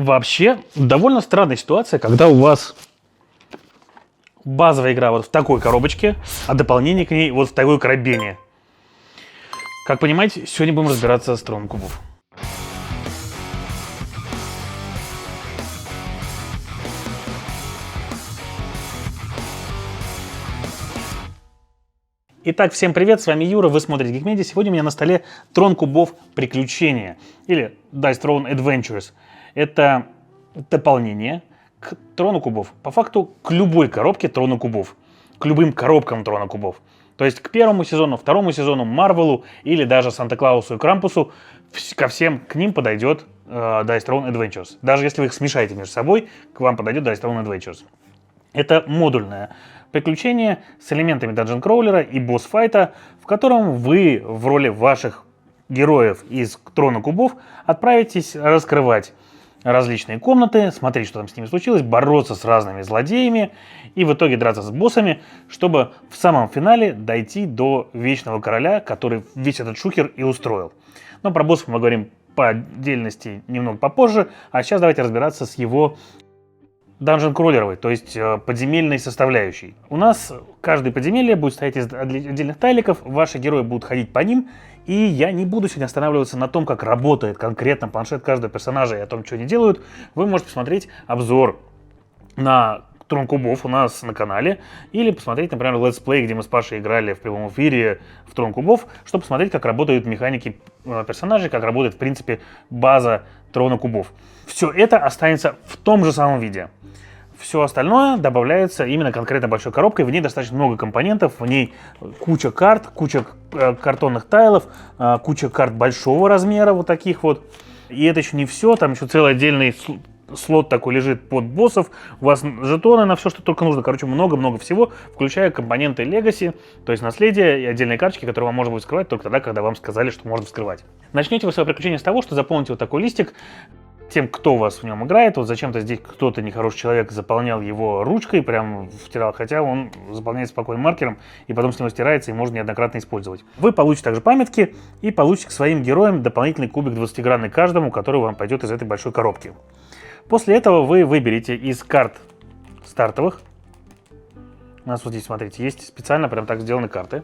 Вообще, довольно странная ситуация, когда у вас базовая игра вот в такой коробочке, а дополнение к ней вот в такой коробине. Как понимаете, сегодня будем разбираться с троном кубов. Итак, всем привет, с вами Юра, вы смотрите Geekmedia. Сегодня у меня на столе Трон кубов Приключения, или Dice Throne Adventures. Это дополнение к Трону кубов, по факту к любой коробке Трона кубов, к любым коробкам Трона кубов. То есть к первому сезону, второму сезону, Марвелу или даже Санта-Клаусу и Крампусу, ко всем к ним подойдет Dice Throne Adventures. Даже если вы их смешаете между собой, к вам подойдет Dice Throne Adventures. Это модульное приключение с элементами данжен-кроулера и босс-файта, в котором вы в роли ваших героев из Трона кубов отправитесь раскрывать различные комнаты, смотреть, что там с ними случилось, бороться с разными злодеями и в итоге драться с боссами, чтобы в самом финале дойти до Вечного Короля, который весь этот шухер и устроил. Но про боссов мы говорим по отдельности немного попозже, а сейчас давайте разбираться с его данжен-кроллеровой, то есть подземельной составляющей. У нас каждое подземелье будет стоять из отдельных тайликов, ваши герои будут ходить по ним, и я не буду сегодня останавливаться на том, как работает конкретно планшет каждого персонажа и о том, что они делают. Вы можете посмотреть обзор на Трон кубов у нас на канале, или посмотреть, например, летсплей, где мы с Пашей играли в прямом эфире в Трон кубов, чтобы посмотреть, как работают механики персонажей, как работает, в принципе, база Трона кубов. Все это останется в том же самом виде. Все остальное добавляется именно конкретно большой коробкой. В ней достаточно много компонентов, в ней куча карт, куча картонных тайлов, куча карт большого размера, вот таких вот. И это еще не все, там еще целый отдельный слот такой лежит под боссов. У вас жетоны на все, что только нужно. Короче, много-много всего, включая компоненты Legacy, то есть наследие и отдельные карточки, которые вам можно будет вскрывать только тогда, когда вам сказали, что можно вскрывать. Начнете вы свое приключение с того, что заполните вот такой листик. Тем, кто у вас в нем играет, вот зачем-то здесь кто-то нехороший человек заполнял его ручкой, прям втирал, хотя он заполняется спокойным маркером, и потом с него стирается, и можно неоднократно использовать. Вы получите также памятки и получите к своим героям дополнительный кубик 20-гранный каждому, который вам пойдет из этой большой коробки. После этого вы выберете из карт стартовых. У нас вот здесь, смотрите, есть специально прям так сделаны карты.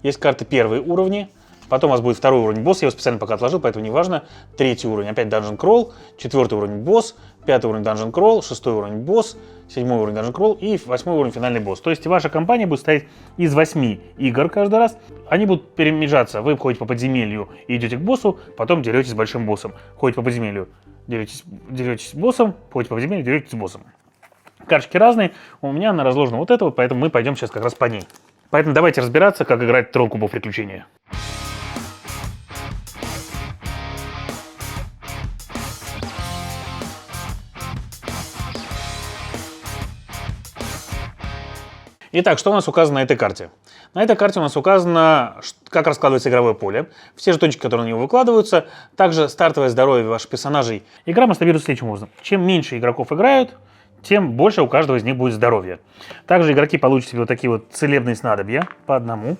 Есть карты первые уровни. Потом у вас будет второй уровень босс, я его специально пока отложил, поэтому не важно. Третий уровень, опять Dungeon Crawl, четвертый уровень босс, пятый уровень Dungeon Crawl, шестой уровень босс, седьмой уровень Dungeon Crawl и восьмой уровень финальный босс. То есть ваша компания будет состоять из 8 игр каждый раз. Они будут перемежаться. Вы ходите по подземелью и идете к боссу, потом деретесь с большим боссом. Ходите по подземелью, деретесь с боссом, ходите по подземелью, деретесь с боссом. Карточки разные, у меня она разложена вот это вот, поэтому мы пойдем сейчас как раз по ней. Поэтому давайте разбираться, как играть Трон кубов Приключения. Итак, что у нас указано на этой карте? На этой карте у нас указано, как раскладывается игровое поле, все жетончики, которые на него выкладываются, также стартовое здоровье ваших персонажей. Игра масштабируется следующим образом. Чем меньше игроков играют, тем больше у каждого из них будет здоровье. Также игроки получат себе вот такие вот целебные снадобья по одному.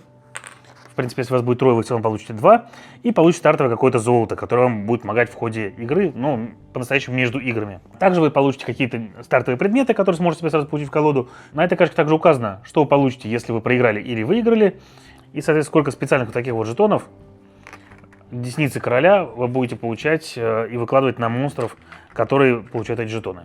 В принципе, если у вас будет трое, вы в целом получите 2. И получите стартовое какое-то золото, которое вам будет помогать в ходе игры, ну, по-настоящему между играми. Также вы получите какие-то стартовые предметы, которые сможете себе сразу получить в колоду. На этой карточке также указано, что вы получите, если вы проиграли или выиграли. И, соответственно, сколько специальных вот таких вот жетонов, десницы короля, вы будете получать и выкладывать на монстров, которые получают эти жетоны.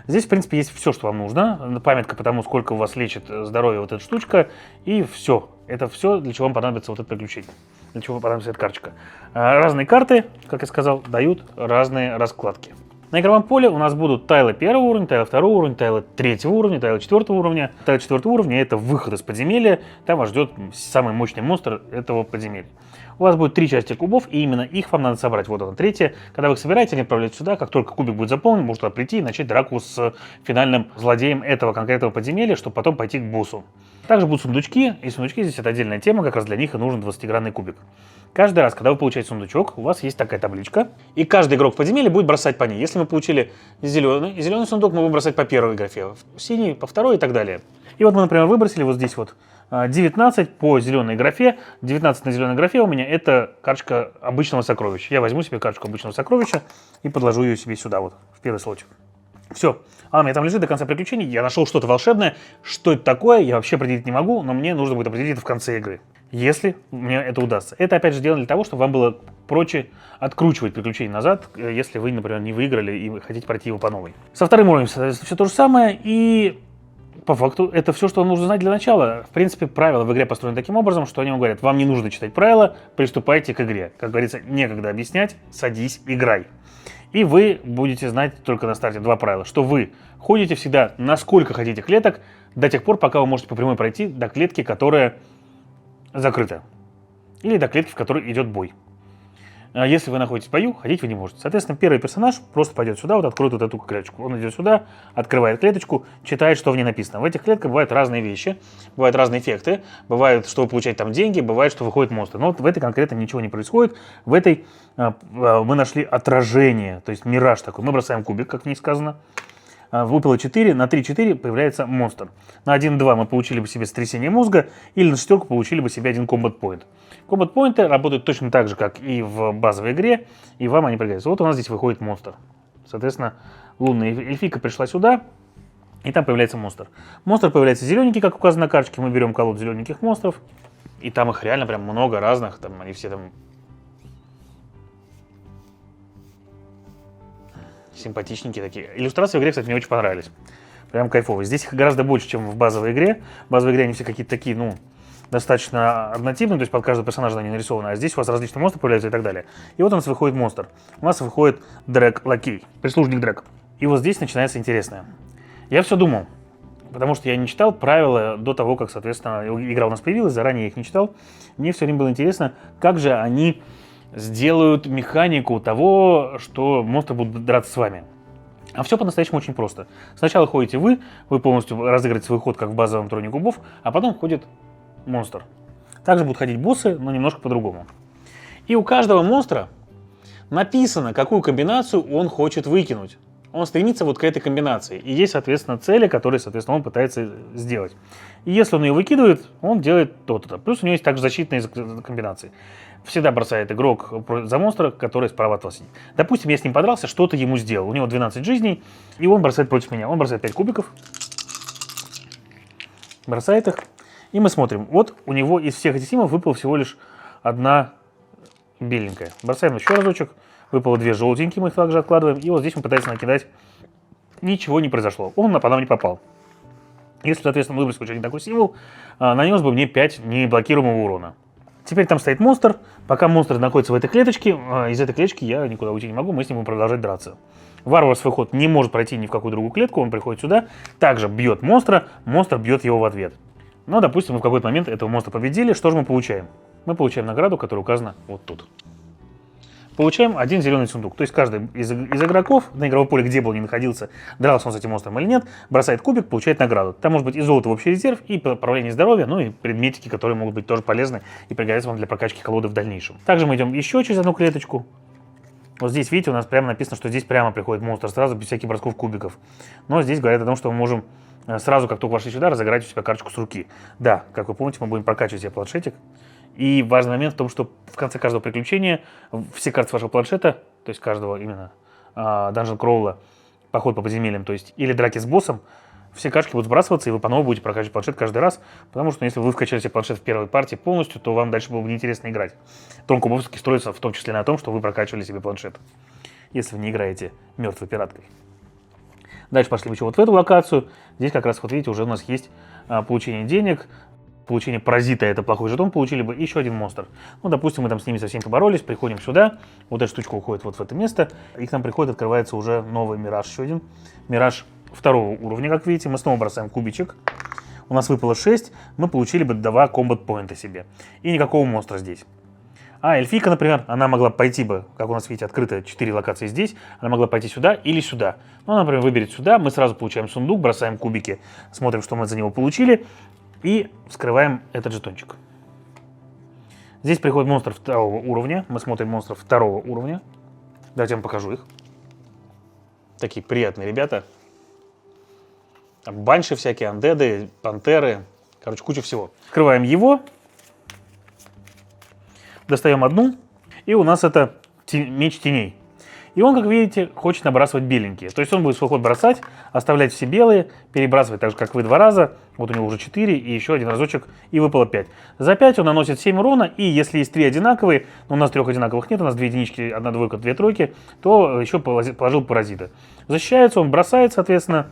Здесь, в принципе, есть все, что вам нужно. Памятка по тому, сколько у вас лечит здоровье вот эта штучка. И все. Это все, для чего вам понадобится вот это приключение. Для чего понадобится эта карточка. Разные карты, как я сказал, дают разные раскладки. На игровом поле у нас будут тайлы первого уровня, тайлы второго уровня, тайлы третьего уровня, тайлы четвертого уровня. Тайлы четвертого уровня — это выход из подземелья. Там вас ждет самый мощный монстр этого подземелья. У вас будет 3 части кубов, и именно их вам надо собрать. Вот она третья. Когда вы их собираете, они отправляются сюда. Как только кубик будет заполнен, можно туда прийти и начать драку с финальным злодеем этого конкретного подземелья, чтобы потом пойти к боссу. Также будут сундучки, и сундучки здесь это отдельная тема, как раз для них и нужен 20-гранный кубик. Каждый раз, когда вы получаете сундучок, у вас есть такая табличка, и каждый игрок в подземелье будет бросать по ней. Если мы получили зеленый сундук, мы будем бросать по первой графе, синий по второй и так далее. И вот мы, например, выбросили вот здесь вот 19 по зеленой графе. 19 на зеленой графе у меня это карточка обычного сокровища. Я возьму себе карточку обычного сокровища и подложу ее себе сюда, вот, в первый слотик. Все. Она у меня там лежит до конца приключений. Я нашел что-то волшебное. Что это такое, я вообще определить не могу, но мне нужно будет определить это в конце игры. Если мне это удастся. Это, опять же, сделано для того, чтобы вам было проще откручивать приключения назад, если вы, например, не выиграли и вы хотите пройти его по новой. Со вторым уровнем, соответственно, все то же самое. И по факту это все, что вам нужно знать для начала. В принципе, правила в игре построены таким образом, что они вам говорят, вам не нужно читать правила, приступайте к игре. Как говорится, некогда объяснять, садись, играй. И вы будете знать только на старте два правила, что вы ходите всегда на сколько хотите клеток, до тех пор, пока вы можете по прямой пройти до клетки, которая закрыта. Или до клетки, в которой идет бой. А если вы находитесь в бою, ходить вы не можете. Соответственно, первый персонаж просто пойдет сюда, вот откроет вот эту клеточку. Он идет сюда, открывает клеточку, читает, что в ней написано. В этих клетках бывают разные вещи, бывают разные эффекты. Бывает, что вы получаете там деньги, бывает, что выходит монстр. Но вот в этой конкретно ничего не происходит. В этой мы нашли отражение, то есть мираж такой. Мы бросаем кубик, как в ней сказано. Выпало 4, на 3-4 появляется монстр. На 1-2 мы получили бы себе сотрясение мозга, или на 4 получили бы себе один комбат поинт. Комбат поинты работают точно так же, как и в базовой игре, и вам они пригодятся. Вот у нас здесь выходит монстр. Соответственно, лунная эльфийка пришла сюда, и там появляется монстр. Монстр появляется зелененький, как указано на карточке. Мы берем колоду зелененьких монстров, и там их реально прям много разных, там они все там симпатичненькие такие. Иллюстрации в игре, кстати, мне очень понравились. Прям кайфовые. Здесь их гораздо больше, чем в базовой игре. В базовой игре они все какие-то такие, ну, достаточно однотипные, то есть под каждого персонажа они нарисованы, а здесь у вас различные монстры появляются и так далее. И вот у нас выходит монстр. У нас выходит Дрек-лакей, прислужник Дрек. И вот здесь начинается интересное. Я все думал, потому что я не читал правила до того, как, соответственно, игра у нас появилась, заранее я их не читал. Мне все время было интересно, как же они сделают механику того, что монстры будут драться с вами. А все по-настоящему очень просто. Сначала ходите вы полностью разыграете свой ход, как в базовом троне кубов, а потом ходит монстр. Также будут ходить боссы, но немножко по-другому. И у каждого монстра написано, какую комбинацию он хочет выкинуть. Он стремится вот к этой комбинации. И есть, соответственно, цели, которые, соответственно, он пытается сделать. И если он ее выкидывает, он делает то-то. Плюс у него есть также защитные комбинации. Всегда бросает игрок за монстра, который справа от вас сидит. Допустим, я с ним подрался, что-то ему сделал. У него 12 жизней, и он бросает против меня. Он бросает 5 кубиков. Бросает их. И мы смотрим. Вот у него из всех этих символов выпала всего лишь одна беленькая. Бросаем еще разочек. Выпало 2 желтенькие, мы их также откладываем. И вот здесь он пытается накидать. Ничего не произошло. Он по нам не попал. Если, соответственно, выбросить хоть один такой символ, нанес бы мне 5 неблокируемого урона. Теперь там стоит монстр. Пока монстр находится в этой клеточке, из этой клеточки я никуда уйти не могу, мы с ним будем продолжать драться. Варвар свой ход не может пройти ни в какую другую клетку, он приходит сюда, также бьет монстра, монстр бьет его в ответ. Но, допустим, мы в какой-то момент этого монстра победили, что же мы получаем? Мы получаем награду, которая указана вот тут. Получаем один зеленый сундук. То есть каждый из игроков на игровом поле, где бы он ни находился, дрался он с этим монстром или нет, бросает кубик, получает награду. Там может быть и золото в общий резерв, и поправление здоровья, ну и предметики, которые могут быть тоже полезны и пригодятся вам для прокачки колоды в дальнейшем. Также мы идем еще через одну клеточку. Вот здесь, видите, у нас прямо написано, что здесь прямо приходит монстр сразу, без всяких бросков кубиков. Но здесь говорят о том, что мы можем сразу, как только вошли сюда, разыграть у себя карточку с руки. Да, как вы помните, мы будем прокачивать себе планшетик. И важный момент в том, что в конце каждого приключения все карты вашего планшета, то есть каждого именно данжен кроула, поход по подземельям, то есть или драки с боссом, все карточки будут сбрасываться, и вы по новой будете прокачивать планшет каждый раз, потому что если вы вкачали себе планшет в первой партии полностью, то вам дальше было бы неинтересно играть. Трон кубовский строится в том числе на том, что вы прокачивали себе планшет, если вы не играете мертвой пираткой. Дальше пошли еще вот в эту локацию. Здесь как раз, вот видите, уже у нас есть получение денег, получение паразита, это плохой жетон, получили бы еще один монстр. Ну, допустим, мы там с ними совсем поборолись, приходим сюда, вот эта штучка уходит вот в это место, и к нам приходит, открывается уже новый мираж, еще один. Мираж второго уровня, как видите, мы снова бросаем кубичек. У нас выпало 6, мы получили бы 2 комбат-поинта себе. И никакого монстра здесь. А эльфийка, например, она могла пойти бы, как у нас, видите, открыто 4 локации здесь, она могла пойти сюда или сюда. Ну, она, например, выберет сюда, мы сразу получаем сундук, бросаем кубики, смотрим, что мы за него получили, и вскрываем этот жетончик. Здесь приходит монстр второго уровня, мы смотрим монстров второго уровня. Давайте я вам покажу их. Такие приятные ребята. Там банши всякие, андеды, пантеры, Короче, куча всего. Открываем его. Достаем одну. И у нас это меч теней. И он, как видите, хочет набрасывать беленькие. То есть он будет свой ход бросать, оставлять все белые, перебрасывать так же, как вы 2 раза. Вот у него уже 4, и еще один разочек, и выпало 5. За 5 он наносит 7 урона, и если есть 3 одинаковые, но у нас 3 одинаковых нет, у нас 2 единички, 1 двойка, 2 тройки, то еще положил паразита. Защищается он, бросает, соответственно,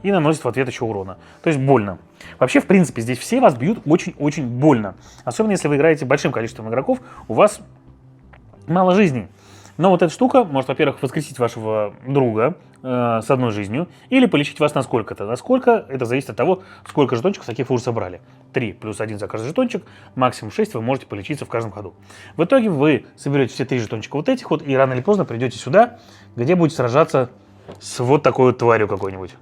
и наносит в ответ еще урона. То есть больно. Вообще, в принципе, здесь все вас бьют очень-очень больно. Особенно, если вы играете большим количеством игроков, у вас мало жизней. Но вот эта штука может, во-первых, воскресить вашего друга с одной жизнью, или полечить вас на сколько-то. Насколько, это зависит от того, сколько жетончиков таких вы уже собрали. 3 плюс 1 за каждый жетончик, максимум 6 вы можете полечиться в каждом ходу. В итоге вы соберете все 3 жетончика вот этих вот, и рано или поздно придете сюда, где будете сражаться с вот такой вот тварью какой-нибудь.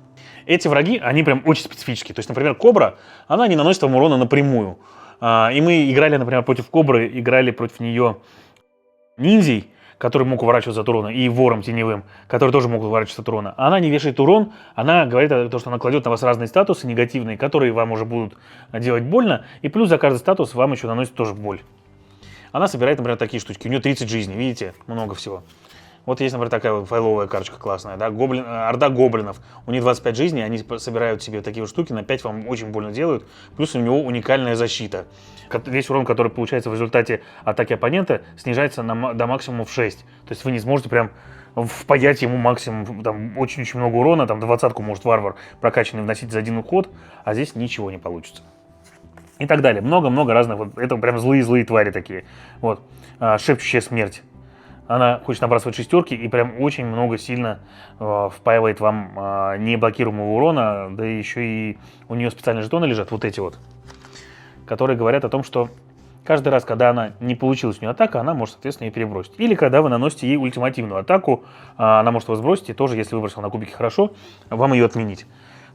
Эти враги, они прям очень специфические. То есть, например, кобра, она не наносит вам урона напрямую. И мы играли, например, против кобры, играли против нее ниндзей, который мог уворачиваться от урона, и вором теневым, который тоже мог уворачиваться от урона. Она не вешает урон, она говорит о том, что она кладет на вас разные статусы негативные, которые вам уже будут делать больно, и плюс за каждый статус вам еще наносит тоже боль. Она собирает, например, такие штучки. У нее 30 жизней, видите? Много всего. Вот есть, например, такая вот файловая карточка классная, да? Орда гоблинов. У них 25 жизней, они собирают себе такие вот штуки, на 5 вам очень больно делают. Плюс у него уникальная защита. Весь урон, который получается в результате атаки оппонента, снижается до максимума в 6. То есть вы не сможете прям впаять ему максимум, там очень-очень много урона, там 20-ку может варвар прокачанный вносить за один уход, а здесь ничего не получится. И так далее. Много-много разных, вот это прям злые-злые твари такие. Вот. Шепчущая смерть. Она хочет набрасывать шестерки и прям очень много сильно впаивает вам неблокируемого урона, да еще и у нее специальные жетоны лежат, вот эти вот, которые говорят о том, что каждый раз, когда она не получилась у нее атака, она может, соответственно, ее перебросить. Или когда вы наносите ей ультимативную атаку, она может вас сбросить, и тоже, если выбросил на кубике хорошо, вам ее отменить.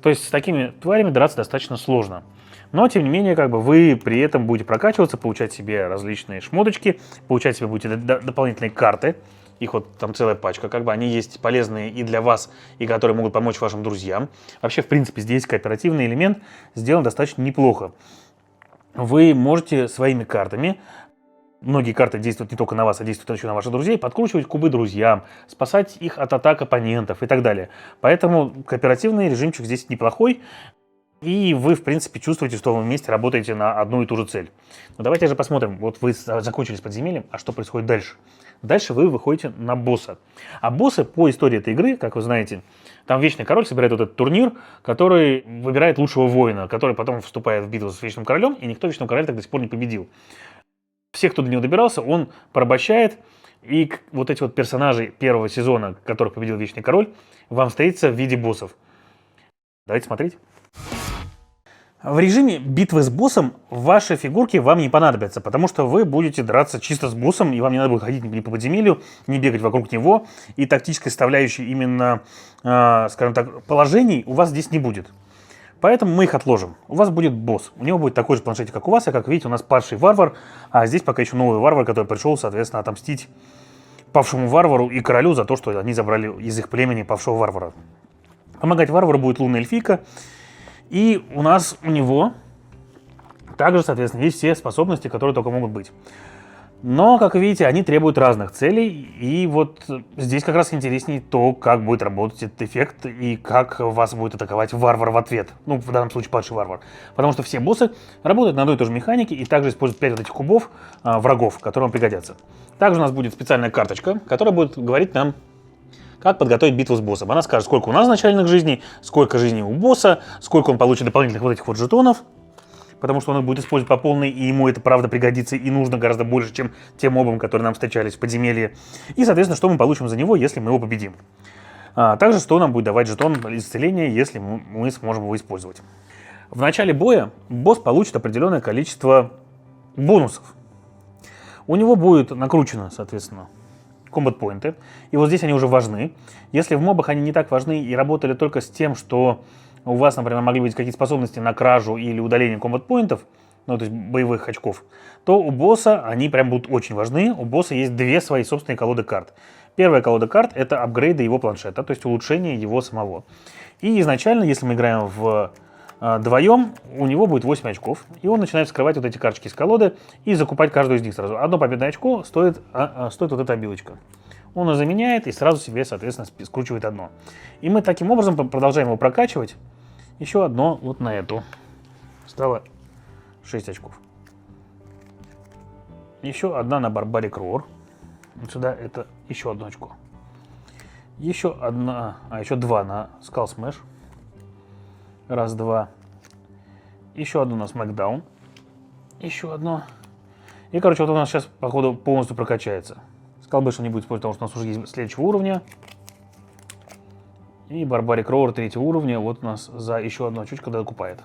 То есть с такими тварями драться достаточно сложно. Но, тем не менее, как бы вы при этом будете прокачиваться, получать себе различные шмоточки, получать себе будете дополнительные карты. Их вот там целая пачка, как бы они есть полезные и для вас, и которые могут помочь вашим друзьям. Вообще, в принципе, здесь кооперативный элемент сделан достаточно неплохо. Вы можете своими картами, многие карты действуют не только на вас, а действуют еще на ваших друзей, подкручивать кубы друзьям, спасать их от атак оппонентов и так далее. Поэтому кооперативный режимчик здесь неплохой. И вы, в принципе, чувствуете, что вы вместе работаете на одну и ту же цель. Но давайте же посмотрим. Вот вы закончили с подземельем, а что происходит дальше? Дальше вы выходите на босса. А боссы по истории этой игры, как вы знаете, там Вечный Король собирает вот этот турнир, который выбирает лучшего воина, который потом вступает в битву с Вечным Королем, и никто Вечного Короля так до сих пор не победил. Всех, кто до него добирался, он порабощает, и вот эти вот персонажи первого сезона, которых победил Вечный Король, вам встретятся в виде боссов. Давайте смотреть. В режиме битвы с боссом ваши фигурки вам не понадобятся, потому что вы будете драться чисто с боссом, и вам не надо будет ходить ни по подземелью, не бегать вокруг него, и тактической составляющей именно, скажем так, положений у вас здесь не будет. Поэтому мы их отложим. У вас будет босс. У него будет такой же планшетик, как у вас, и, как видите, у нас падший варвар, а здесь пока еще новый варвар, который пришел, соответственно, отомстить павшему варвару и королю за то, что они забрали из их племени павшего варвара. Помогать варвару будет лунная эльфийка. И у него также, соответственно, есть все способности, которые только могут быть. Но, как видите, они требуют разных целей. И вот здесь как раз интереснее то, как будет работать этот эффект и как вас будет атаковать варвар в ответ. Ну, в данном случае падший варвар. Потому что все боссы работают на одной и той же механике и также используют 5 вот этих кубов врагов, которые вам пригодятся. Также у нас будет специальная карточка, которая будет говорить нам, как подготовить битву с боссом. Она скажет, сколько у нас начальных жизней, сколько жизней у босса, сколько он получит дополнительных вот этих вот жетонов, потому что он их будет использовать по полной, и ему это правда пригодится, и нужно гораздо больше, чем тем мобам, которые нам встречались в подземелье. И, соответственно, что мы получим за него, если мы его победим. Также, что нам будет давать жетон исцеления, если мы сможем его использовать. В начале боя босс получит определенное количество бонусов. У него будет накручено, соответственно, комбат-поинты. И вот здесь они уже важны. Если в мобах они не так важны и работали только с тем, что у вас, например, могли быть какие-то способности на кражу или удаление комбат-поинтов, ну, то есть боевых очков, то у босса они прям будут очень важны. У босса есть 2 свои собственные колоды карт. Первая колода карт — это апгрейды его планшета, то есть улучшение его самого. И изначально, если мы играем в вдвоем у него будет 8 очков, и он начинает вскрывать вот эти карточки из колоды и закупать каждую из них сразу. Одно победное очко стоит вот эта обилочка. Он ее заменяет и сразу себе, соответственно, скручивает одно. И мы таким образом продолжаем его прокачивать. Еще одно вот на эту. Стало 6 очков. Еще одна на Barbaric Roar. Вот сюда это еще одно очко. Еще одна, еще два на Skull Smash. Раз, два. Еще одно на Smackdown. Еще одно. И, короче, вот у нас сейчас, походу, полностью прокачается. Skull Bash не будет использовать, потому что у нас уже есть следующего уровня. И Barbaric Roar 3-го уровня вот у нас за еще одну очечку докупает.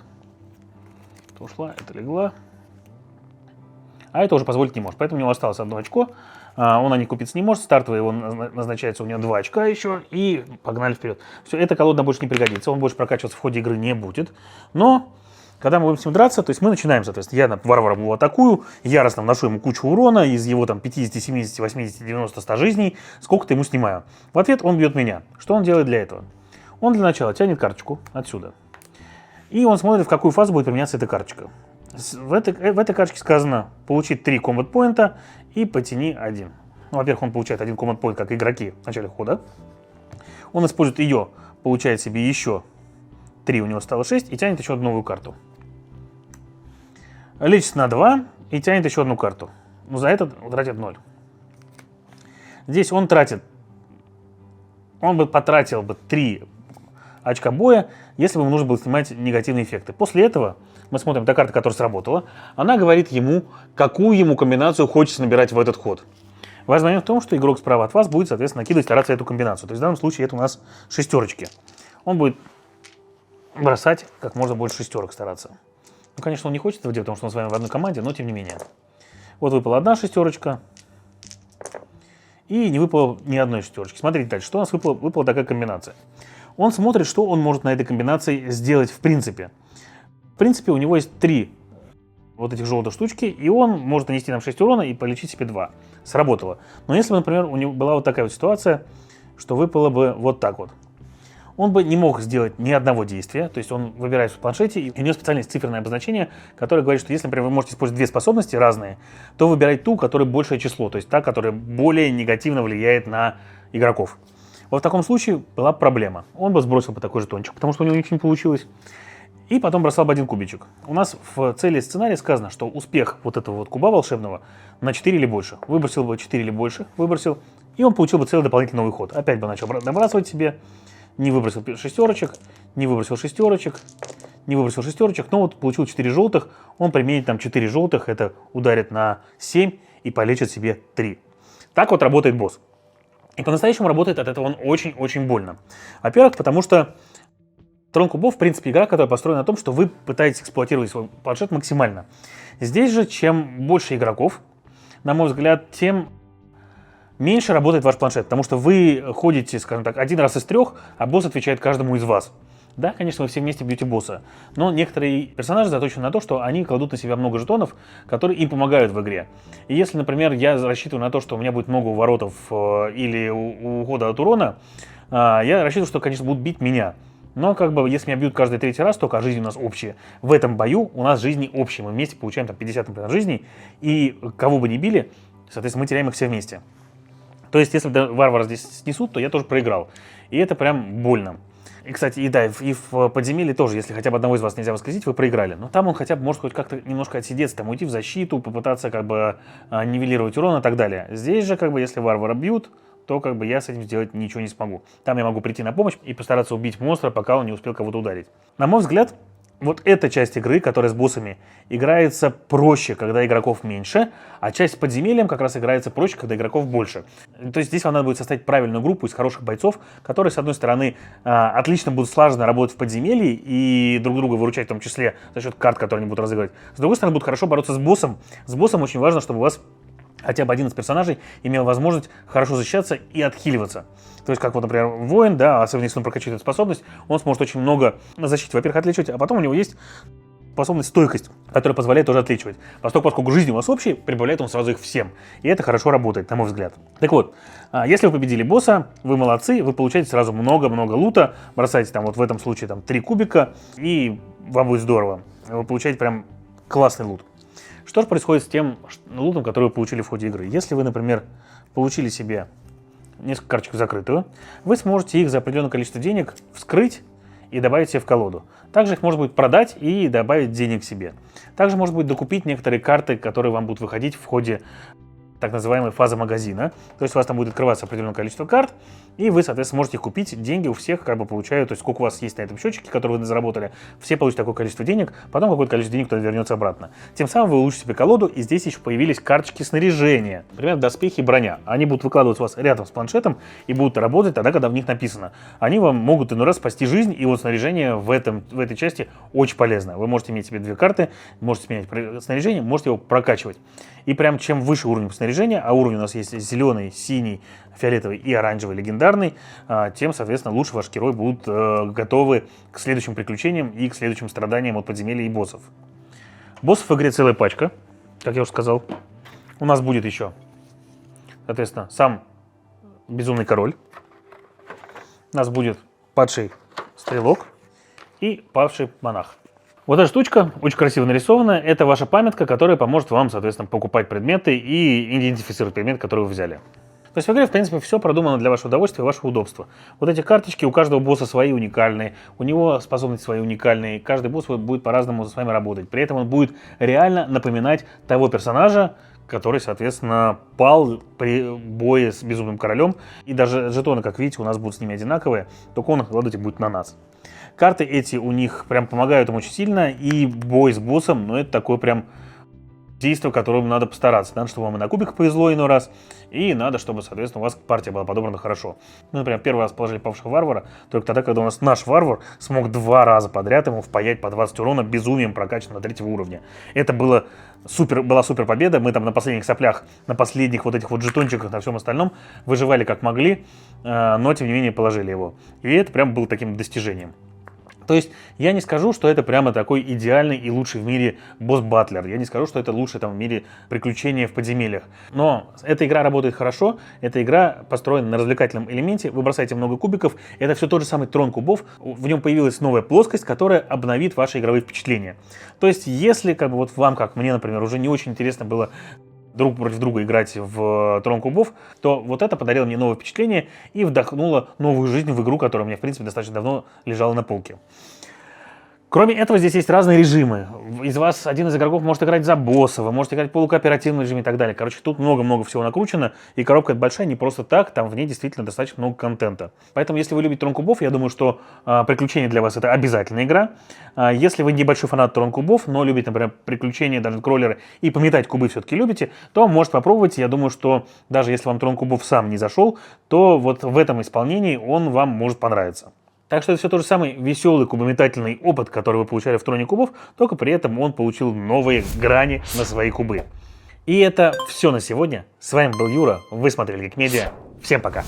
Это ушла, это легла. А это уже позволить не может. Поэтому у него осталось одно очко. Он они купиться не может. Стартовый его назначается у него 2 очка еще. И погнали вперед. Все, эта колода больше не пригодится. Он больше прокачиваться в ходе игры не будет. Но когда мы будем с ним драться, то есть мы начинаем, соответственно, я варвара его атакую, яростно вношу ему кучу урона из его там 50, 70, 80, 90, 100 жизней, сколько-то ему снимаю. В ответ он бьет меня. Что он делает для этого? Он для начала тянет карточку отсюда. И он смотрит, в какую фазу будет применяться эта карточка. В этой карточке сказано получить 3 комбат поинта и потяни 1. Ну, во-первых, он получает 1 комбат поинт, как игроки в начале хода. Он использует ее, получает себе еще 3, у него стало 6, и тянет еще одну новую карту. Лечится на 2 и тянет еще одну карту. Но за это тратит 0. Здесь он бы потратил бы 3 очка боя, если бы ему нужно было снимать негативные эффекты. После этого мы смотрим на карту, которая сработала. Она говорит ему, какую ему комбинацию хочется набирать в этот ход. Важный момент в том, что игрок справа от вас будет, соответственно, накидывать, стараться эту комбинацию. То есть в данном случае это у нас шестерочки. Он будет бросать как можно больше шестерок стараться. Ну, конечно, он не хочет этого делать, потому что он с вами в одной команде, но тем не менее. Вот выпала одна шестерочка. И не выпало ни одной шестерочки. Смотрите дальше, что у нас выпала такая комбинация. Он смотрит, что он может на этой комбинации сделать в принципе. В принципе, у него есть 3 вот этих желтых штучки, и он может нанести нам 6 урона и полечить себе 2. Сработало. Но если бы, например, у него была вот такая вот ситуация, что выпало бы вот так вот. Он бы не мог сделать ни одного действия, то есть он выбирает в планшете, и у него специальное циферное обозначение, которое говорит, что если, например, вы можете использовать 2 способности разные, то выбирайте ту, которая большее число, то есть та, которая более негативно влияет на игроков. Вот в таком случае была проблема. Он бы сбросил бы такой жетончик, потому что у него ничего не получилось, и потом бросал бы 1 кубичек. У нас в цели сценария сказано, что успех вот этого вот куба волшебного на 4 или больше. Выбросил бы 4 или больше, выбросил, и он получил бы целый дополнительный новый ход. Опять бы начал набрасывать себе. Не выбросил шестерочек, не выбросил шестерочек, не выбросил шестерочек, но вот получил 4 желтых, он применит там 4 желтых, это ударит на 7 и полечит себе 3. Так вот работает босс. И по-настоящему работает от этого он очень-очень больно. Во-первых, потому что Трон кубов, в принципе, игра, которая построена на том, что вы пытаетесь эксплуатировать свой планшет максимально. Здесь же, чем больше игроков, на мой взгляд, тем меньше работает ваш планшет, потому что вы ходите, скажем так, 1 раз из 3, а босс отвечает каждому из вас. Да, конечно, вы все вместе бьете босса, но некоторые персонажи заточены на то, что они кладут на себя много жетонов, которые им помогают в игре. И если, например, я рассчитываю на то, что у меня будет много уворотов или ухода от урона, я рассчитываю, что, конечно, будут бить меня. Но как бы, если меня бьют каждый 3-й раз, только жизни у нас общие. В этом бою у нас жизни общие. Мы вместе получаем там 50, например, жизней, и кого бы ни били, соответственно, мы теряем их все вместе. То есть, если варвара здесь снесут, то я тоже проиграл. И это прям больно. И, кстати, и в подземелье тоже, если хотя бы одного из вас нельзя воскресить, вы проиграли. Но там он хотя бы может хоть как-то немножко отсидеться, там уйти в защиту, попытаться как бы нивелировать урон и так далее. Здесь же, как бы, если варвара бьют, то как бы я с этим сделать ничего не смогу. Там я могу прийти на помощь и постараться убить монстра, пока он не успел кого-то ударить. На мой взгляд, вот эта часть игры, которая с боссами, играется проще, когда игроков меньше, а часть с подземельем как раз играется проще, когда игроков больше. То есть здесь вам надо будет составить правильную группу из хороших бойцов, которые, с одной стороны, отлично будут слаженно работать в подземелье и друг друга выручать, в том числе за счет карт, которые они будут разыгрывать. С другой стороны, будут хорошо бороться с боссом. С боссом очень важно, чтобы у вас хотя бы один из персонажей имел возможность хорошо защищаться и отхиливаться. То есть, как вот, например, воин, да, особенно если он прокачивает эту способность, он сможет очень много на защите, во-первых, отличить, а потом у него есть способность, стойкость, которая позволяет тоже отличивать. Поскольку жизнь у вас общая, прибавляет он сразу их всем. И это хорошо работает, на мой взгляд. Так вот, если вы победили босса, вы молодцы, вы получаете сразу много-много лута, бросаете там вот в этом случае там 3 кубика, и вам будет здорово. Вы получаете прям классный лут. Что же происходит с тем лутом, который вы получили в ходе игры? Если вы, например, получили себе несколько карточек закрытую, вы сможете их за определенное количество денег вскрыть и добавить себе в колоду. Также их можно будет продать и добавить денег себе. Также можно будет докупить некоторые карты, которые вам будут выходить в ходе так называемой фазы магазина. То есть у вас там будет открываться определенное количество карт, и вы, соответственно, можете их купить. Деньги у всех как бы получают, то есть сколько у вас есть на этом счетчике, который вы заработали, все получат такое количество денег, потом какое-то количество денег туда вернется обратно. Тем самым вы улучшите себе колоду, и здесь еще появились карточки снаряжения. Например, доспехи и броня. Они будут выкладываться у вас рядом с планшетом и будут работать тогда, когда в них написано. Они вам могут иной раз спасти жизнь, и вот снаряжение в этой части очень полезно. Вы можете иметь себе 2 карты, можете менять снаряжение, можете его прокачивать. И прям чем выше уровень снаряжения, а уровень у нас есть зеленый, синий, фиолетовый и оранжевый легендарный, тем, соответственно, лучше ваши герои будут готовы к следующим приключениям и к следующим страданиям от подземелья и боссов. Боссов в игре целая пачка, как я уже сказал. У нас будет еще, соответственно, сам Безумный Король. У нас будет Падший Стрелок и Павший Монах. Вот эта штучка очень красиво нарисована. Это ваша памятка, которая поможет вам, соответственно, покупать предметы и идентифицировать предмет, который вы взяли. То есть в игре, в принципе, все продумано для вашего удовольствия и вашего удобства. Вот эти карточки у каждого босса свои уникальные, у него способности свои уникальные, каждый босс будет по-разному с вами работать. При этом он будет реально напоминать того персонажа, который, соответственно, пал при бое с Безумным Королем. И даже жетоны, как видите, у нас будут с ними одинаковые, только он накладывать будет на нас. Карты эти у них прям помогают им очень сильно, и бой с боссом, это такое прям действие, которым надо постараться. Надо, чтобы вам и на кубик повезло иной раз, и надо, чтобы, соответственно, у вас партия была подобрана хорошо. Мы, например, первый раз положили Павшего Варвара, только тогда, когда у нас наш Варвар смог 2 раза подряд ему впаять по 20 урона безумием прокачанного 3-го уровня. Это была супер победа. Мы там на последних соплях, на последних вот этих вот жетончиках, на всем остальном выживали как могли, но, тем не менее, положили его. И это прям было таким достижением. То есть я не скажу, что это прямо такой идеальный и лучший в мире босс-батлер. Я не скажу, что это лучшее там в мире приключения в подземельях. Но эта игра работает хорошо. Эта игра построена на развлекательном элементе. Вы бросаете много кубиков. Это все тот же самый трон кубов. В нем появилась новая плоскость, которая обновит ваши игровые впечатления. То есть если как бы вот вам, как мне, например, уже не очень интересно было друг против друга играть в Трон Кубов, то вот это подарило мне новое впечатление и вдохнуло новую жизнь в игру, которая у меня, в принципе, достаточно давно лежала на полке. Кроме этого, здесь есть разные режимы. Из вас один из игроков может играть за босса, вы можете играть в полукооперативном режиме и так далее. Короче, тут много-много всего накручено, и коробка эта большая не просто так, там в ней действительно достаточно много контента. Поэтому, если вы любите Трон Кубов, я думаю, что приключения для вас это обязательная игра. Если вы небольшой фанат Трон Кубов, но любите, например, приключения, даже кроллеры, и пометать кубы все-таки любите, то можете попробовать. Я думаю, что даже если вам Трон Кубов сам не зашел, то вот в этом исполнении он вам может понравиться. Так что это все тот же самый веселый кубометательный опыт, который вы получали в Троне Кубов, только при этом он получил новые грани на свои кубы. И это все на сегодня. С вами был Юра, вы смотрели Geek Media. Всем пока!